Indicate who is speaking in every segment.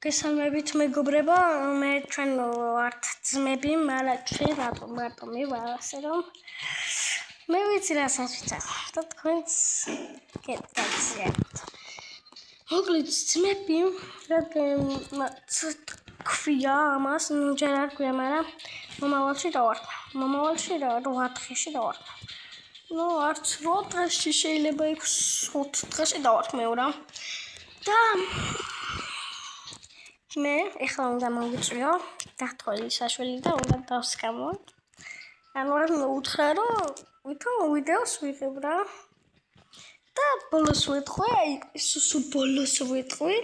Speaker 1: გესალმებით მეგობრებო, მე ჩვენ ვართ ძმები, მაგრამ ჩვენ რატომ მივარ ასე რომ მე ვიცი რასაც ვიცახ და თქვენც გეტაციათ. მოკლედ ძმები, რადგანაც ქვია ამას, ჯერ არ ქვია, მაგრამ მომავალში დავართ. მომავალში 8 დღეში დავართ. არც 8 დღეში შეიძლება 5 დღეში დავართ მეურა. და მე ეხლა უნდა მოვიწვიო გათხოვილი საშველი და უნდა დავსკამო. არ მოუთხრა რომ ვითომ ვიდეოს ვიღებ რა. და ბოლოს ვეთქვი, სულ ბოლოს ვეთქვი.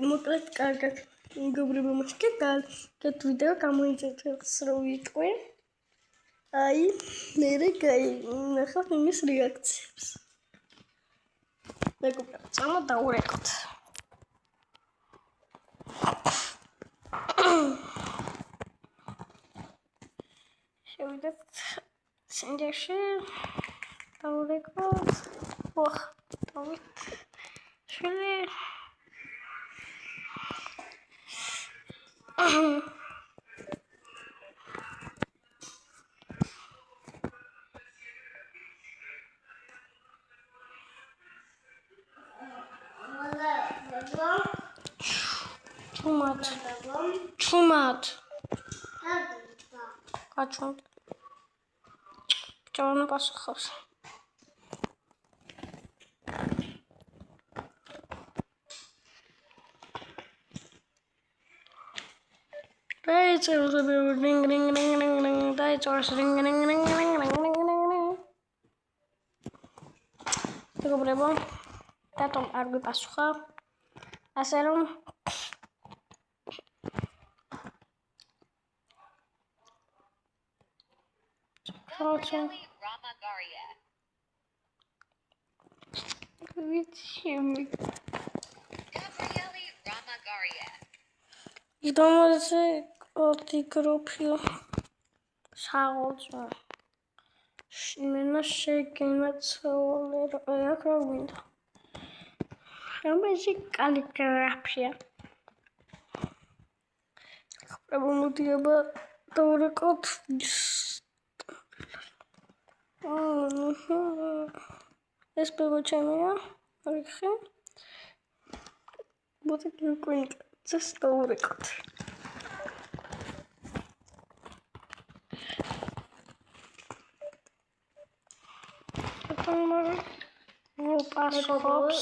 Speaker 1: მოკლედ კარგად მეგობრებო, მაგეთ ვიდეო გამოიძახეს რომ ვიტყვი. აი, მერე ნახავთ იმის რეაქციებს. მეგობრებო, წამო დავურეკოთ. შევიდეთ სენჯერში, დავურეკოთ. დავით შვილი. ჩუმად. გაჩვენთ. ჯონა პასუხობს. დაიწეროს რინგ დაიწეროს რინგ. მეგობრებო, რატომ არ გვიპასუხა? ასე რომ Idący od grupy szałce. Śmiena się na całe jak robię. Ja będzie kaligrafia. Prawo mu diaba to kot. Es powodzenia ja. Rychy. Bo taki konik. Został rekord. To może wypasować.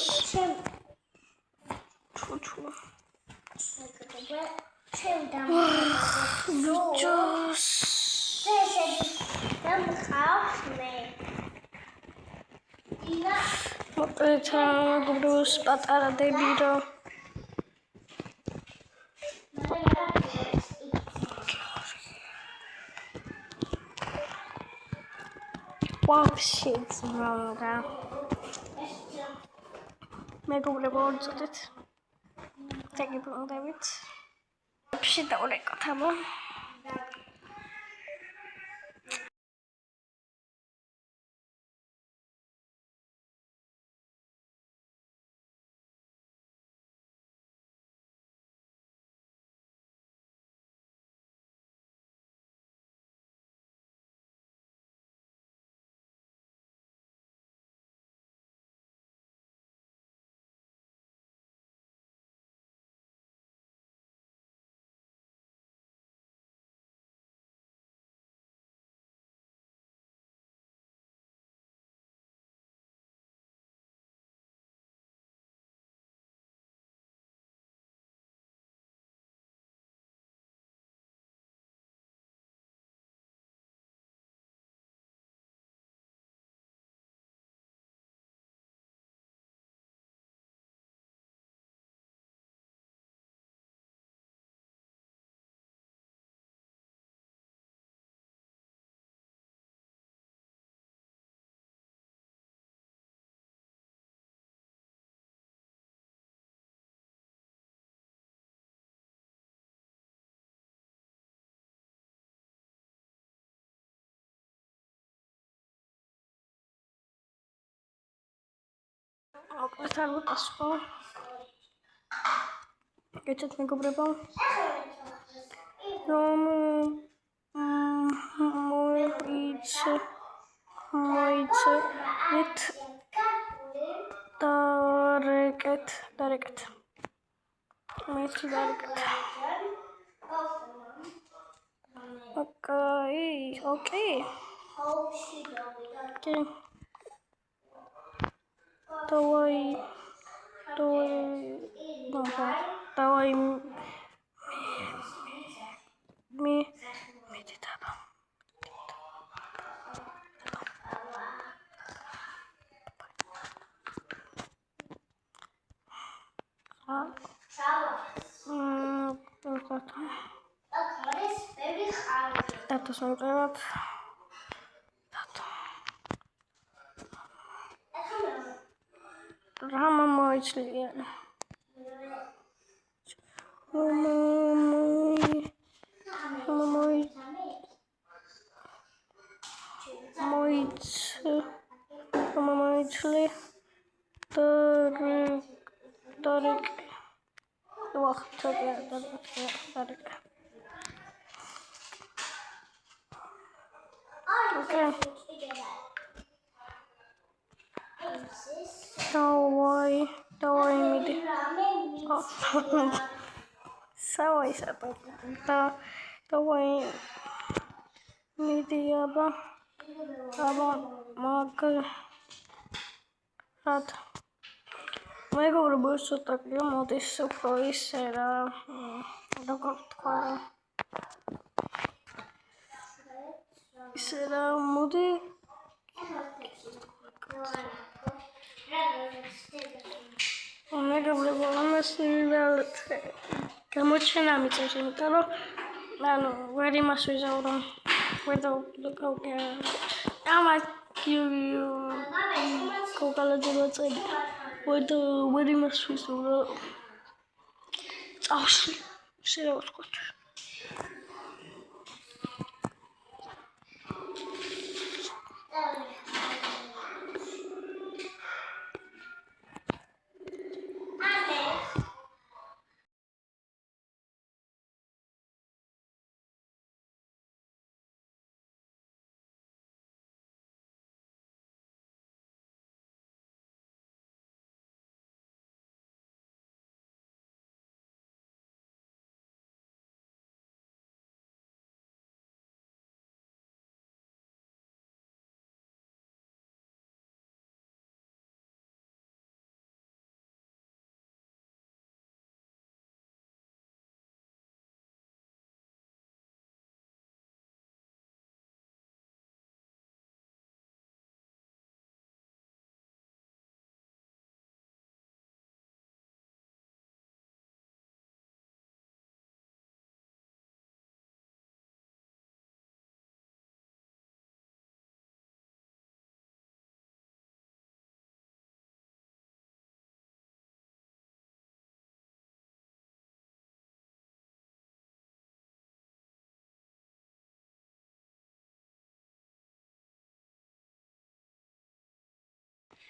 Speaker 1: Wow, shit's wrong now. მეგობრებო, წოდეთ. დაგიბრუნდებით. Вообще დავურეკოთ, აბა. Oglądamy pasło. კეთეთ მეგობრებო. რომ მოიცეთ დარეკეთ. Okay. Давай медитaba. Tato სამწევად. რა მოიცლია? მოიცლი დარეკ Okay. Давай меди. Давай медиаба. Рад. მეგობრებო, ცოტა მოდის უფრო ისე რა. როგორ თქვა? ისე რა მოდი. მეგობრებო, ამას გამოჩენა მიწევს, იმიტომ რომ ვერ იმას ვიზავრო. ამას კოკალაძე წელი. ვერ იმას ვიზავრო. წავში. შეიძლება ვთქვათ.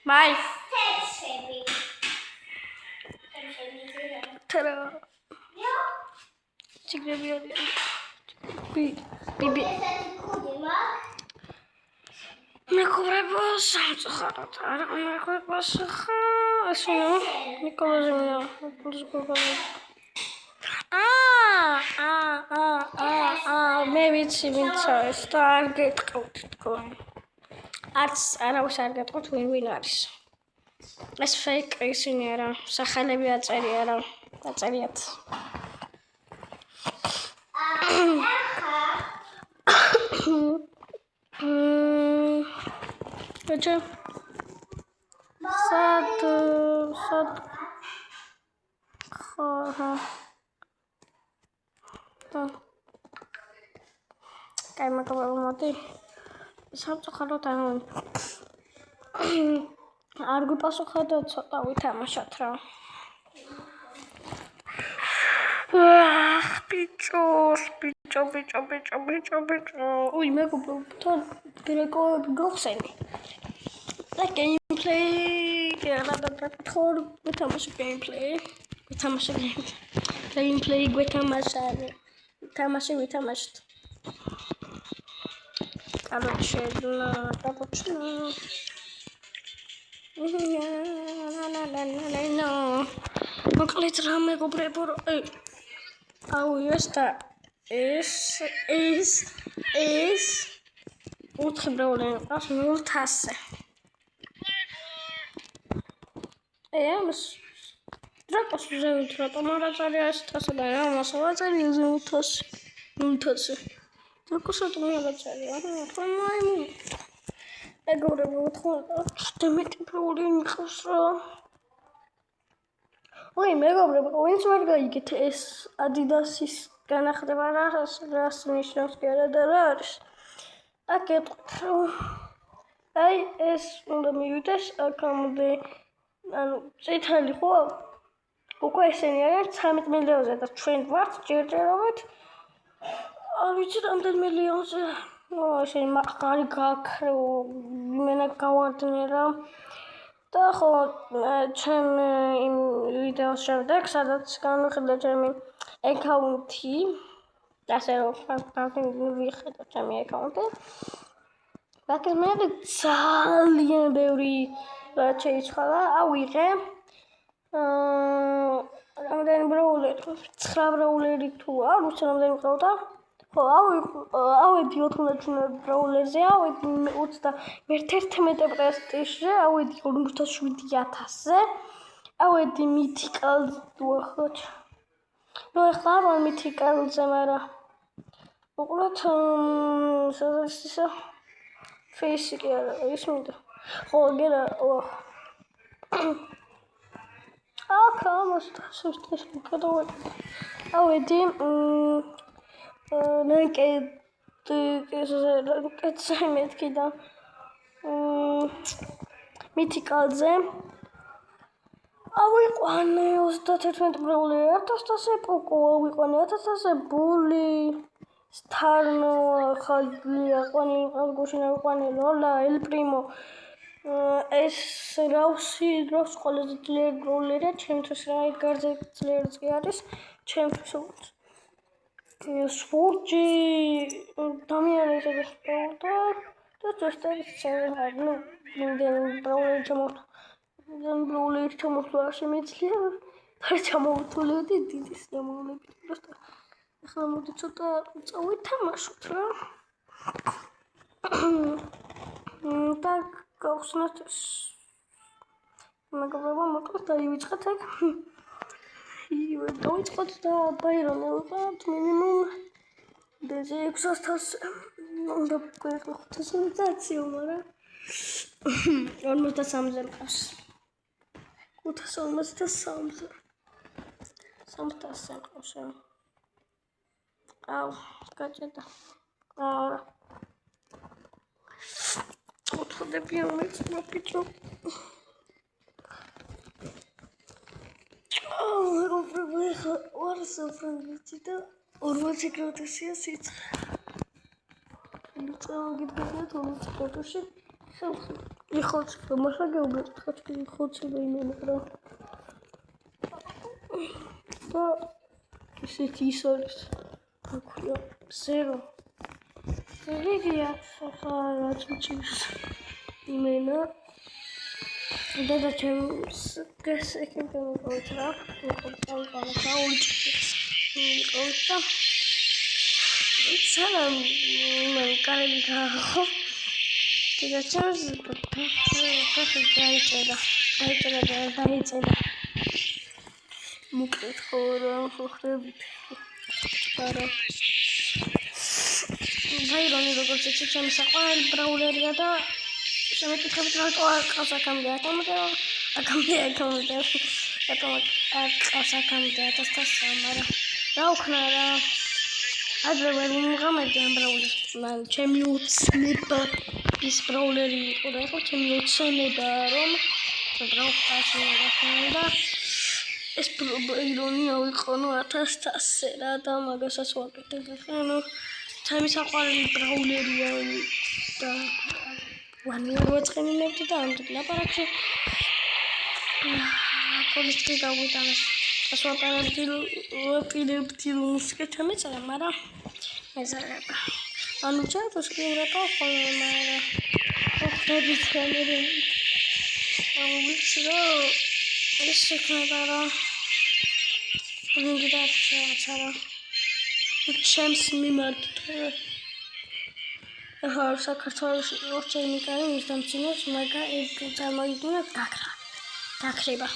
Speaker 1: Bye. Ta-da. Bibi. მეგობრებო, სამწუხაროდ არ მეყვება ხა. ასეო, ნიკოლოზემია. მე ვიცი ვინცა ეს და არ გეტყვით თქვენ. არც არავის არ გეტყვით ვინ არის. ეს ფეიქ ისინი არა, სახელები აწერია რა. აწერიათ. Acha. Sat. Ha. Kayak makan mati. Samწუხაროდ არ გვიპასუხა და ცოტა ვითამაშოთ რა. Bicho. Ui, მეგობრებო, თან გრეკოები გახსენი. Like gameplay, yeah, that withamash gameplay. Ვითამაშე gameplay გვეთამაშა. ვითამაშეთ. Короче, допочну. მოკლედ რა მეგობრებო, აუ ეს უთხბრეული ყავს 0-ზე. ამას დრაკოს ვზევით რატომ არ აწარია 100-ზე და რა მასავაწარი 0-ზე. დრაკოს რატომ არ აწარია? მაიმუნ. მეგობრებო, ხდემეტი პროული მიყავს რა. ой, მეგობრებო, ვინც ვერ გაიგეთ ეს Adidas-ის განახლება რას ნიშნავს კი არა და რა არის? აქ ეტყვით რომ აი ეს უნდა მივიდეს აქამდე ანუ წითელი ხო? უკვე ესენი არის 13 მილიონზე და ჩვენ ვართ ჯერჯერობით არ ვიცი რამდენ მილიონზე. ესენი მაღალი გაქრევ იმენა გავარდნე რა. და ხო ჩემ იმ ვიდეოს შემდეგ სადაც განვიხილე ჩემი აკაუნტი ასე რომ ვიხედო ჩემი აკაუნტი მაგრამ მე ძალიან ბევრი რაც შეიცვალა ავიღე რამდენი ბროულერი 9 ბროულერი თუ არ ვიცი რამდენი მყავდა ხო ავედი 90 ბროულერზე ავედი 21 პრესტიჟზე ავედი 57000-ზე ავედი მითიკალზე ვახოთ ნუ ახლა არ მითიკალზე მაგრამ უყურეთ სადაც ფეისი კი არა ის მინდა ხო გერა ამას დასუსტეს მოკადავე ავედი ნაკეთზე მეთქი და მითიკალზე ავიყვანე 31 ბროული 1100 პუკო ავიყვანე 1100 ბული სტარნო ხალია ყვანი ალგუშინ ავიყვანე ლოლა ელ პრიმო ეს რაუსი დროს ყველაზე ძლიერი ბროულერია ჩემთვის რა გარზე ძლიერიც კი არის ჩემთვის სპორტი დამიანეს ეს და წესტარის ცერა ნუ იმდენ ბროულერი ჩამოთვლა შემიძლია არ ჩამოვთვლედი დიდი სიამოვნებით просто ახლა მოდი ცოტა წავითამაშოთ რა და გავხსნათ მეგობრებო მოკლედ დაივიწყეთ აქ დავიწყოთ და ბაირონი ვიყავთ მინიმუმ დეზე 600 უნდა გვეყო 500-ზე მაგრამ 53-ზე მყავს 553-ზე 300-ზე მყავს აუ გაჭედა არა უთხრდები ამეცმა პიჭო მეგობრებო ეხლა ვარ საფრანგეთში და 40 გრადუსია სიცხე წავაგიდგეთ 40 გრადუსში იხოც მაშა გეუბნეთ ხოჭი ხოცება იმენა რა და ისეთი ის არის აქვია ზერო რიგია ხა რაც უჩის იმენა და ჩემს გასაკეთებ მოწრა უყურებდა უჩი სალამ მე კარგი ხახო და ჩემს დაიწერა მოკლედ ხო რა ხვდებით არა ბაირონი როგორც ეცე ჩემი საყვარელი ბრაულერია და შემეკითხებით რატო არ ყავს აქამდე აკამდე რატო არ ყავს აქამდე 1100 მაგრამ რა ვქნა რა ადრე ვერ მომღამედი ამ ბრაულერს მან ჩემი უცნება ის ბრაულერი იყო და ხო ჩემი უცნება რომ ბრაულერში და ეს ირონია იყო ნუ 1100-ზე რა და მაგასაც ვაკეთებ ანუ ჩემი საყვარელი ბრაულერია და ვანიერ ვაწყენინებდი და ამდენ ლაპარაკში პოლიცი გავიტანეს ვაპირებდი მუსიკა ჩამეწერა, მაგრამ ეზარება. ანუ ჩავთვალე სკრინრეკორდ ხოლმე, მაგრამ ხდებით კამერა. ვიცი რომ ეს შექმნა რა. ვინდა ჩაწერა. ჩემს მიმართ. ახლა საქართველოს ორჩერ მიკარი მისდამცინებს, მაგრამ ეს წარმოიდგინა დაქრება.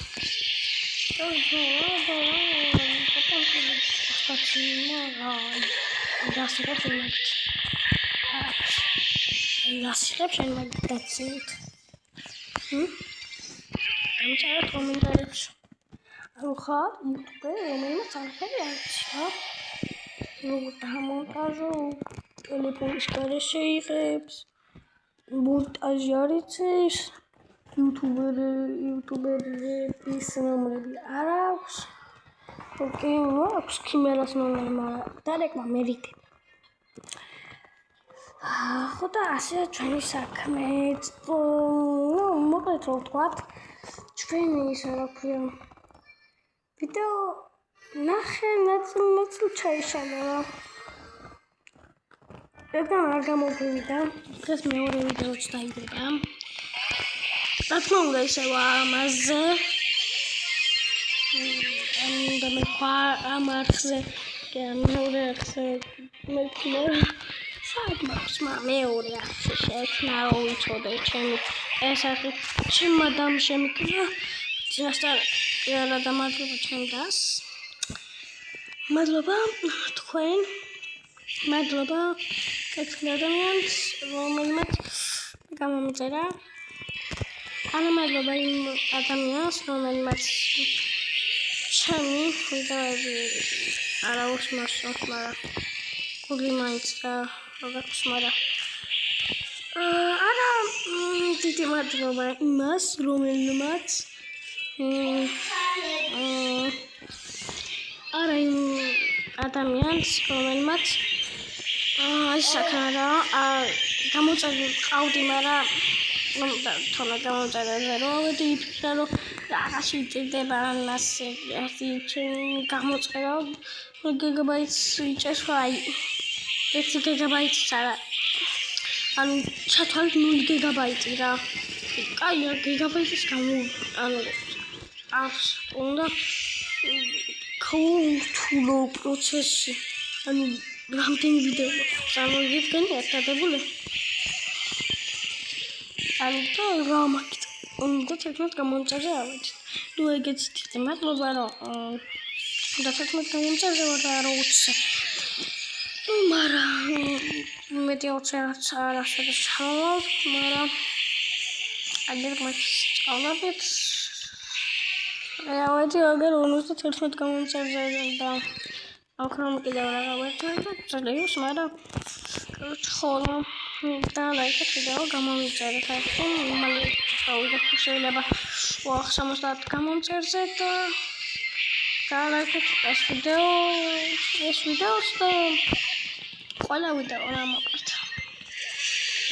Speaker 1: Lasciare una dazit. Amcara komentarებს. Ახლა YouTube-ზე რომელიმე წარხები არის, რა? როგორ დამონტაჟო, ტელეფონის გარეშე იღებს, მონტაჟი არ იცის, YouTuber-ების ნომრები არ აქვს. ოკეი, აქვს ქიმერას ნომერი, მაგრამ დარეკმა მერიდები. ხო და ასე ჩვენი საქმეც, ნუ მოკლედ რო ვთქვათ, ჩვენი ისა რა ქვია ვიდეო ნახე ნაწილ ჩაიშალა რა. ეგან არ გამოგვივიდა, დღეს მეორე ვიდეოც დაიდება. რა თქმა უნდა ისევ ამაზე და მე ამ არხზე და მეორე არხზე მეკინა საქმეს მეორე არხზე შექმნა რო ვიცოდე ჩემი ეს არხი ჩემმა დამ შემიკრა წინასწარ რა დამატება ჩემ დას მადლობა თქვენ მადლობა ეს ადამიანს რომელმაც გამომწერა მადლობა იმ ადამიანს რომელმაც ჩემი ვიდეოები არა უსმარს მაგრამ გული მაინც რა როგორც მაგრამ არა დიდი მადლობა იმას რომელმაც არა იმ ადამიანს რომელმაც ეს საქმე რა გამოწერილი ყავდი მაგრამ თოლა გამოწერილი რომ ავედი იფიქრა რომ რაღაცი ჭირდება ასე ერთი გამოწერა გიგაბაიტს იჭერს აი 1 გიგაბაიტს არა ანუ ჩათვალეთ 0 გიგაბაიტი რა კაია გიგაბაიტის გამო ანუ აქვს უნდა ქოუთულო პროცესი ანუ რამდენი ვიდეო წარმოგიდგენი ერთადებული ანუ რა მაგით უნდა თეთრად გამომწერზე ავედი ნუ ეგეც დიდი მადლობა რომ და თეთრად გამომწერზე ვარ და 20 ნუ მაგრამ მეტი 20 არასოდეს ჩავალ მაგრამ აგერ მას წავლებით ავედი აგერ 51 გამომწერზე და ახლა კიდევ რაღაცა ძლევს მაგრამ ხოლო და ლაიქეთ ვიდეო გამომიწერეთ ახლა მალე გავიდა შეიძლება 70 გამომწერზე და ლაიქეთ ეს ვიდეოს და ყველა ვიდეო რა მოკლედ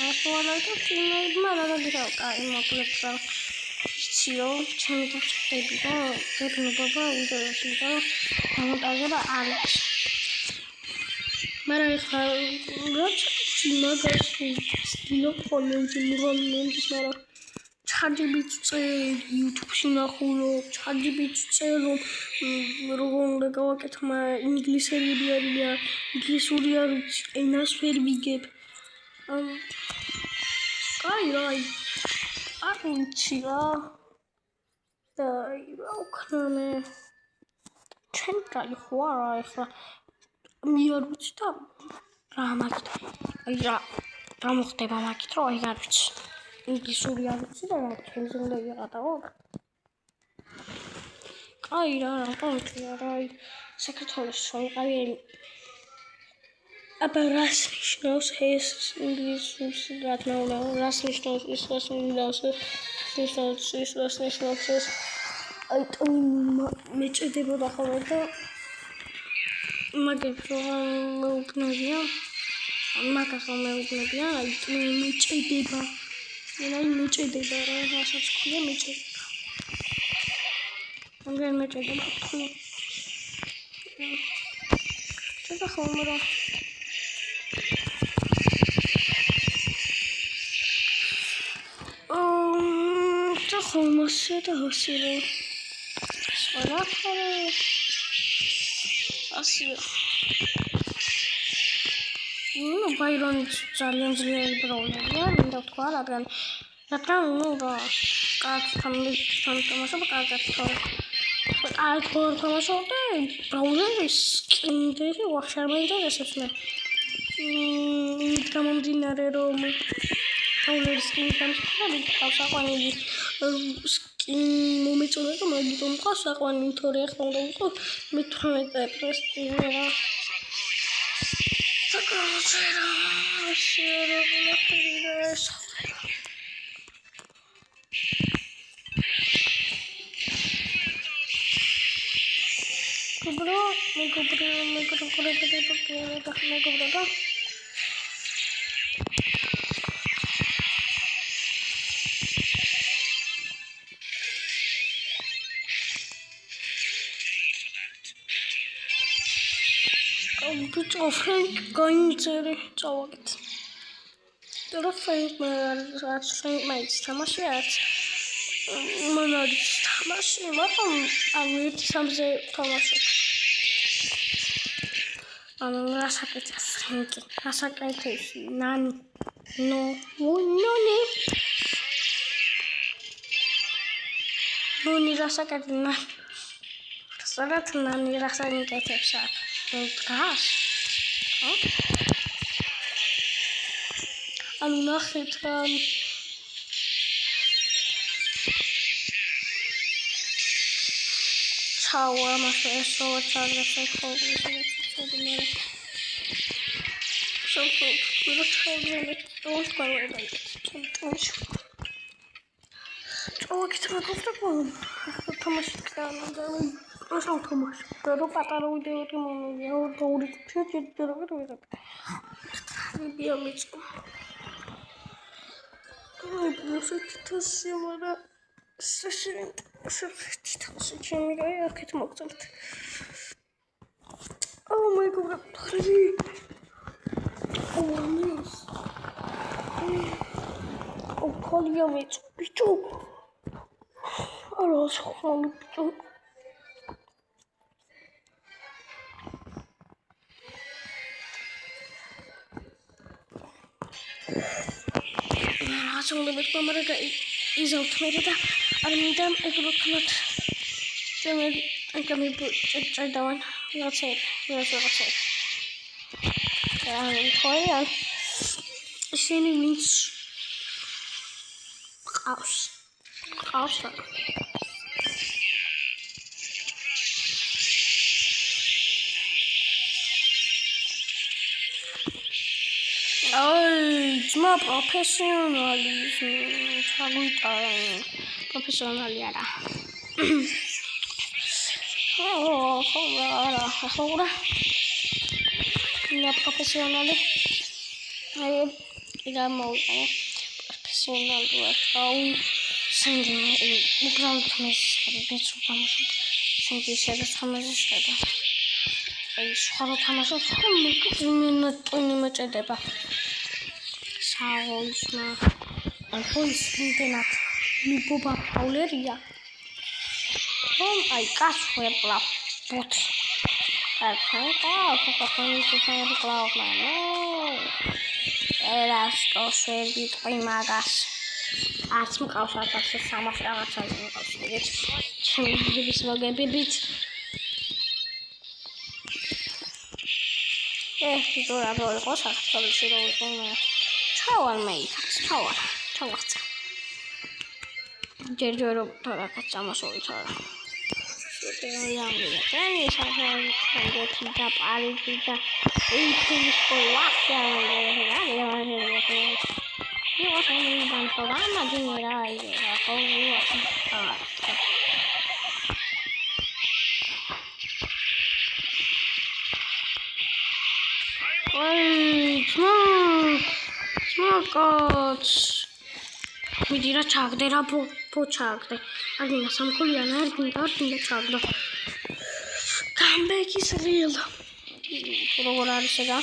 Speaker 1: ახლა ლაიქეთ მაგრამ რა კაი მოკლედ ციო ჩემი დაწყდები და გეუბნება ვიდეოში და გამონტაჟება არის მაგრამ ახლა მაგაში სტილო ხოლმე მიღამენდის მაგრამ ჩაჯიბიც YouTube-ში ნახულობ ჩაჯიბიც წერო როგორ უნდა გავაკეთო ინგლისური არ ვიცი ენას ვერ ვიგებ კაი არ ვიცი რა და რა ვქნამე ჩვენ კაი ხوار ახლა მე არ ვიცი და რა მაგით აი რა მოხდება მაგით რომ აი არ ვიცი ინგლისური არ ვიცი და რა ჩემს უნდა იყატაო კაი რა კონკრეტია რა საქართველოს ვიყავი აბა რას ნიშნავს ეს ინგლისურში რა თქმა უნდა რას ნიშნავს ის რას ნიშნავს ეს აი მეჭედებოდა ხოლმე და მაგებს რომ მეუბნებია მაგას რომ მეუბნებია აი მეჭედება მეჭედება რა რასაც ქვია მეჭედება ამგერ მეჭედება ცოტა ხომრა ხომასე და ასირო სვანახარე ასირო ბაირონი ძალიან ძლიერი ბრაულერია მინდა ვთქვა რადგან რა კარგთან თამაშობ კარგად თამაშობ და ბრაულერის სკინები ვაფშე არ მაინტერესებს მე გამომდინარე რომ ბრაულერის სკინი თამაშობ და საყვანილი სკინ მომეწონა და მაგიტომ ყავს საყვანილი თორე ახლა უნდა ვიყო მე-18 პრესტიჟი რა საკაცერა შეიძლება ფერიდას Kubro, bit of Frank going to talk. The Frank mates, Tamashiat. Monod Tamashi, what I'm read something Thomas. I'm Rasaka Frankie. Rasaka Nani. No, no, Rasaka Nani. Sarat Nani Rasani get upset. Gosh. I'm not it. Tower, my first so it's on the cycle. So good. Don't go away like it. Oh, get my comfortable. Thomas down and down. What's not Thomas? The rope at all with the money. You told it to the road. Maybe a mix. I'm to see what session. Oh my god, oh nice. Oh, Polyamate, Pichu. I also want to. I was only with Mamma is out made I mean, them I could not. I can be put down. That's it. That's what I said. Korean. She means house. House. Oh, it's my professional. Yada. Oh, ahora. La profesional. Digamos, profesional. Sending a ground I got for a block. But I can't go for the cloud, man. That's also between my gas. Ask me how I got some of our time. It's not a bit. Yes, you don't have all the water. So you should tower mate. Tower. Jerry Torakachama Soldier. Young Chinese have get up Alita 18 for Waka. You was only done for Rama Dinner. Small gods. We did a chug there up for chug. I think some Korean I think the chug. Come comeback is real. როგორ არის ეგა?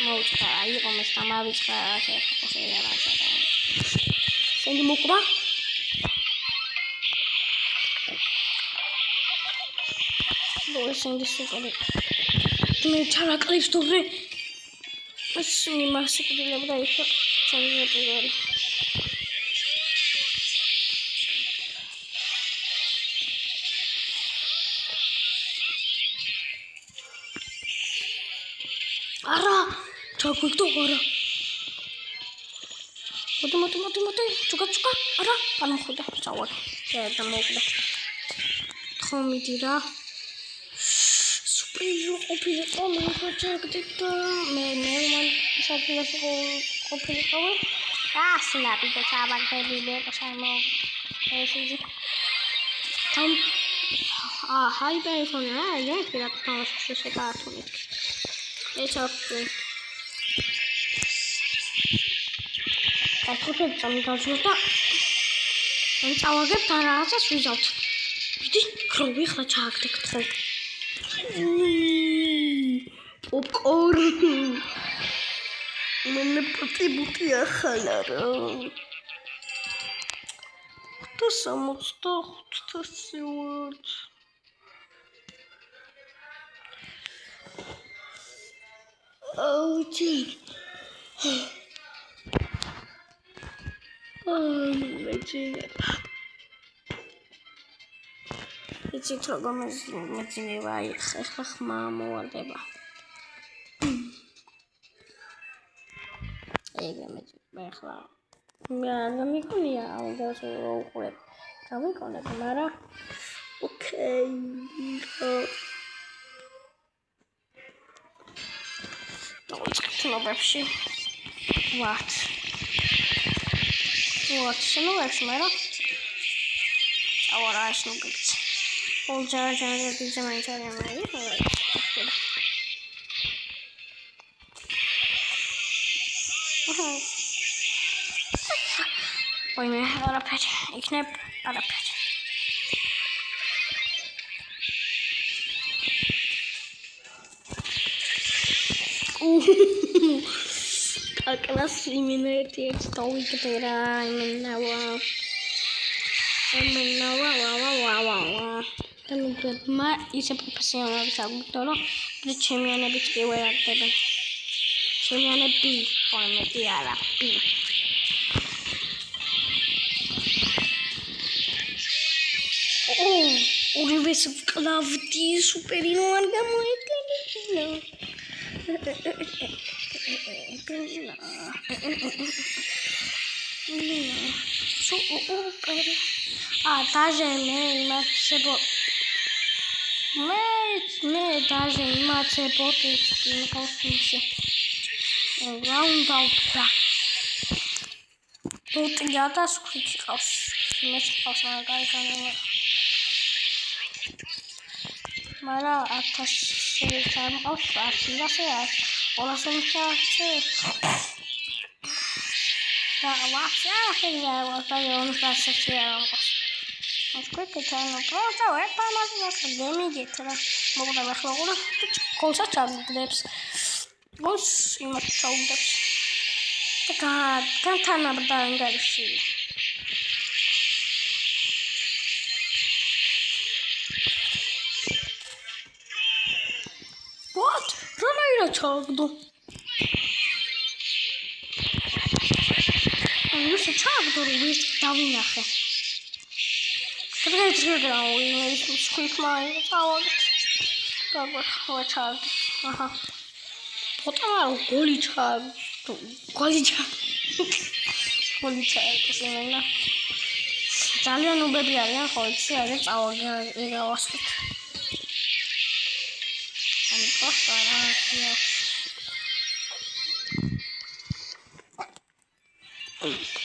Speaker 1: მოუწყდა, იყო მე სამავიწყდა, შეიძლება რაღაცა. სენდი მოკვრა? სენდი სუპერი. მე ჩარაკლებს თორე ეს იმას იყილებდა იქ სენდი პირველი. არა ჩაგვიგდო არა მოდი ჩუკა არა არ მოხვდა წავალ და მოკვდა ხომიდი რა სუპერი ყოფილიყო მე პროექტი მე მან საფრთხეს ყოფილიყო ასლაპი და ჩავაგდები მე სამო ესიძი там ჰაიპერფონი რა ეს რა თამაში შეგართული ეს აქვს კეთილად წამიგავდა ან წავაგებთ ან რაღაცას ვიზავთ ვიდი ქროვი ხლა ჩააგდეთ ხო პოპკორნი მე პუტი ახალა რა 65 სიუართ Oh, gee. My gee. It's a trouble, what's in the way? Mama, whatever. Okay. No вообще. What? Ну вообще, мера. А вот аж ну как. Полчаса ты заманчал я мои. Ой, мне опять. И кнеп опять. Apenas imенно это столик тера именно там ма исе профессионал сагуторо причемიანები პირველ არდებენ ჩემიანები ფორმეტი არა პი ორივე კლავდი სუპერიно არ გამოიყენა даже me даже имате потицки на костюмсе. Round out да. Тут я да скричи қავს. Имеш қავს на гайкана. Мара аташ там қავს, асиласе ас. Оласын часе. Да, вообще я вот он красивый. Сколько там просто это можно демигить, да? Могу добавить логу. Колса чагдებს. Мос იმას ჩაუგდებს. და განთანაბრდა ანგარიში. What? რანაირად ჩააგდო? ის ჩააგდო ის დავინახე. Retrograde is quick mind power. What child? What are Goli child? Goli child. ძალიან უბები არიან ხოლმე, არის წავაგავასოთ. Ani просто რა.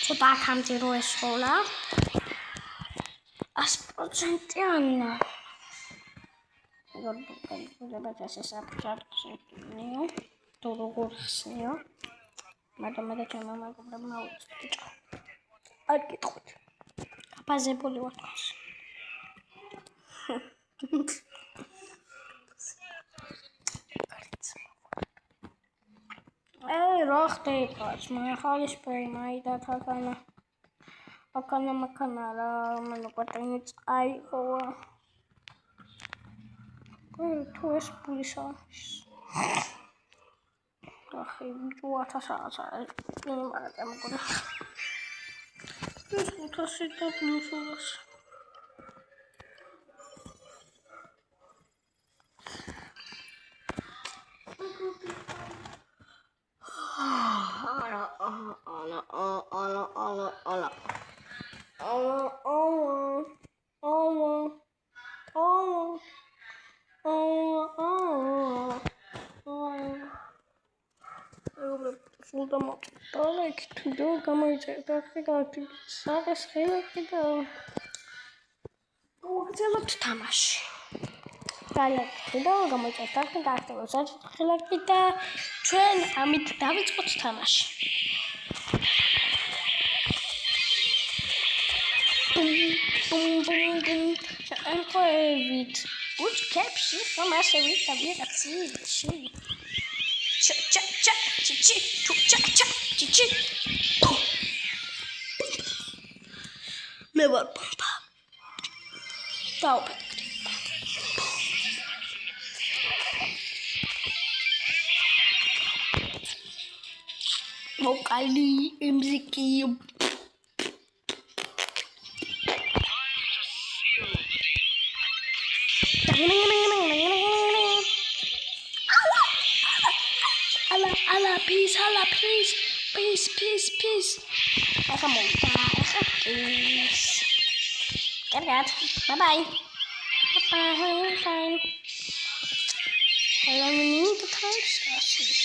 Speaker 1: ცოტა ახამძირო ესხოლა. 100% ანა. ეგრე ესე საფრთხეა. თუ როგორ ხსნიო. მაგრამ მე და ჩემმა მეგობრებმა უწევთ. არ გიტყვით. გაფაზებული ვარ. ხდებას, ხალისფერი მაიდათ აქანა რა მენუპატენი წაიღო. თუ ეს პულისა ახი ჯუათა საათა იმარაკა მოგონა ეს 500 და პლუს 200 სულ დამოწდა იქ თვითო გამოიწერდა ხიგავთი საღეს ხილაკი და მოგძელოთ თამაში ხილაკი და გამოიწერდა ხიგავთი ხილაკი და ჩვენ ამით დავიწყოთ თამაში Анхоевит. Будь кепси, фомасови, табираци, чи. Ча-ча-ча, чи-чи, чу-ча-ча, чи-чи. Мевар помпа. Таупа. Вокали, музыки. Peace. Come on, peace. Get that. Bye. Fine. I don't need the time stashes.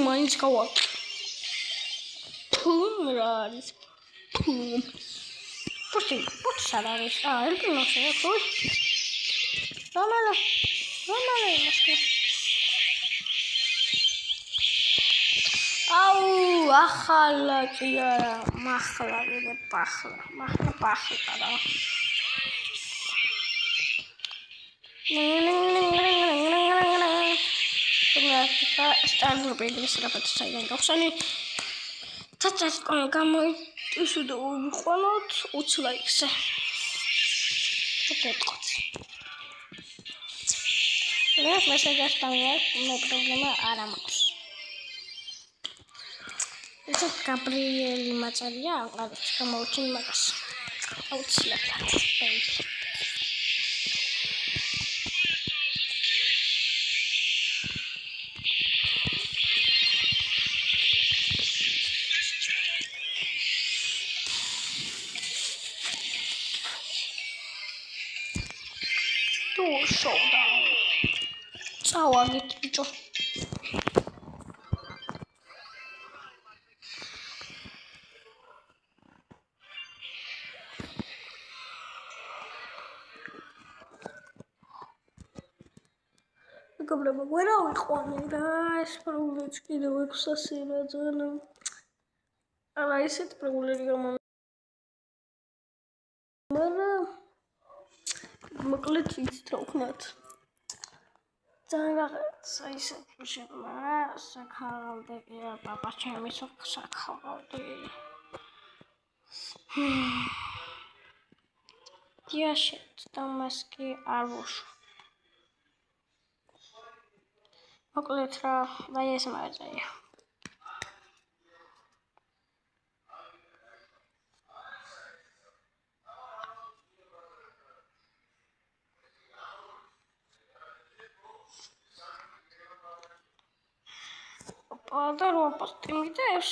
Speaker 1: Mine's go up. Rise. What's that? I don't know. Romala. Oh, akhala kia, mahla, le pahla, mahla pahla. Stand up and listen up at the side of Sunny. That's going to come to the old one, which likes let's message down here, no problem. Aramos. It's a Gabriel Macharia, let's come out in Magas. Outside that. Showdown. Cała wiecie. Problema agora é guys, problemas que deu é com essa cena, Ana. Ela é esse problema, mano. მოკლედ ვიწროხნათ. ძალიან საისაფრიშე საქარავდია პაპა ჩემი საქარავდი. დიაშეთ დამასკი არ ვუშ. მოკლედ რა, აი ეს მაგაზია. და რო პოსტი მიდევს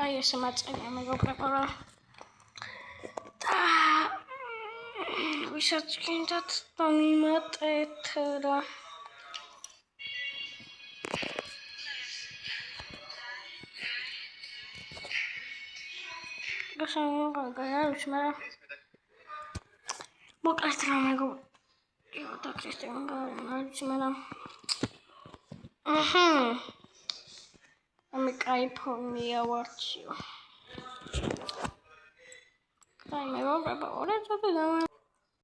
Speaker 1: აი ეს მაწერია მეგობრებო რა და ვისაც გინდათ დამიმატეთ რა არის მაგრამ მოკლედ რა მეგობრებო და ქრისტიან არის მაგრამ მე კაიფონია ვარჩიო. Ai, mega brava, ora è stato da